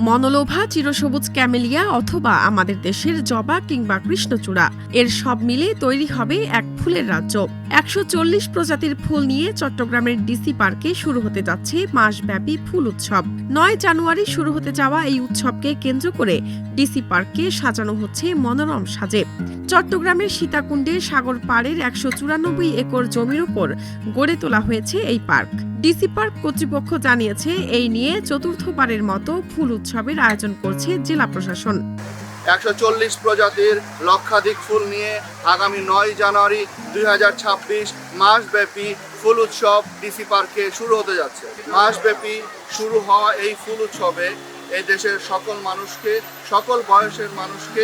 মনোলোভা চিরসবুজ ক্যামেলিয়া অথবা আমাদের দেশের জবা কিংবা কৃষ্ণচূড়া, এর সব মিলে তৈরি হবে এক ফুলের রাজ্য। ১৪০ প্রজাতির ফুল নিয়ে চট্টগ্রামের ডিসি পার্কে শুরু হতে যাচ্ছে মাসব্যাপী ফুল উৎসব। ৯ জানুয়ারি শুরু হতে যাওয়া এই উৎসবকে কেন্দ্র করে ডিসি পার্ককে সাজানো হচ্ছে মনোরম সাজে। চট্টগ্রামের সীতাকুণ্ডে সাগর পাড়ের ১৯৪ একর জমির উপর গড়ে তোলা হয়েছে এই পার্ক। ডিসি পার্ক কর্তৃপক্ষ জানিয়েছে, এই নিয়ে চতুর্থবারের মতো ফুল উৎসবের আয়োজন করছে জেলা প্রশাসন। ১৪০ প্রজাতির লক্ষাধিক ফুল নিয়ে আগামী ৯ জানুয়ারি ২০২৬ মাসব্যাপী ফুল উৎসব ডিসি পার্কে শুরু হতে যাচ্ছে। মাসব্যাপী শুরু হওয়া এই ফুল উৎসবে এই দেশের সকল মানুষকে, সকল বয়সের মানুষকে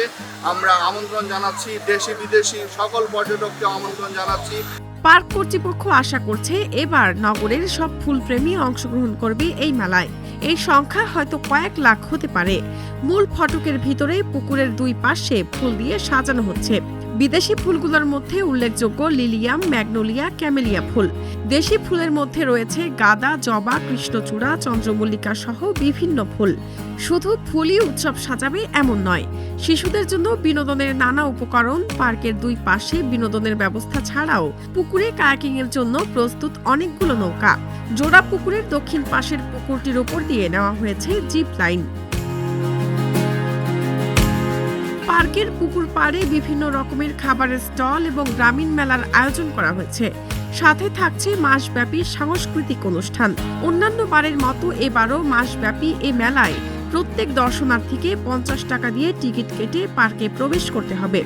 আমরা আমন্ত্রণ জানাচ্ছি। দেশি বিদেশি সকল পর্যটককে আমন্ত্রণ জানাচ্ছি। পার্ক কর্তৃপক্ষ আশা করছে এবার নগরের সব ফুলপ্রেমী অংশগ্রহণ করবে এই মেলায়। এই সংখ্যা হয়তো কয়েক লাখ হতে পারে। মূল ফটকের ভিতরে পুকুরের দুই পাশে ফুল দিয়ে সাজানো হচ্ছে। বিদেশি ফুলগুলোর মধ্যে উল্লেখযোগ্য লিলিয়াম, ম্যাগনোলিয়া, ক্যামেলিয়া ফুল। দেশি ফুলের মধ্যে রয়েছে গাঁদা, জবা, কৃষ্ণচূড়া, চন্দ্রমল্লিকা সহ বিভিন্ন ফুল। শুধু ফুলই উৎসব সাজাবে এমন নয়, শিশুদের জন্য বিনোদনের নানা উপকরণ, পার্কের দুই পাশে বিনোদনের ব্যবস্থা ছাড়াও পুকুরে কায়াকিং এর জন্য প্রস্তুত অনেকগুলো নৌকা। জোড়া পুকুরের দক্ষিণ পাশের পুকুরটির উপর দিয়ে নেওয়া হয়েছে জিপ লাইন। পার্কের পুকুর পাড়ে বিভিন্ন রকমের খাবারের স্টল এবং গ্রামীণ মেলার আয়োজন করা হয়েছে। সাথে থাকছে মাসব্যাপী সাংস্কৃতিক অনুষ্ঠান। অন্যান্য বারের মতো এবারও মাসব্যাপী এ মেলায় প্রত্যেক দর্শনার্থীকে ৫০ টাকা দিয়ে টিকিট কেটে পার্কে প্রবেশ করতে হবে।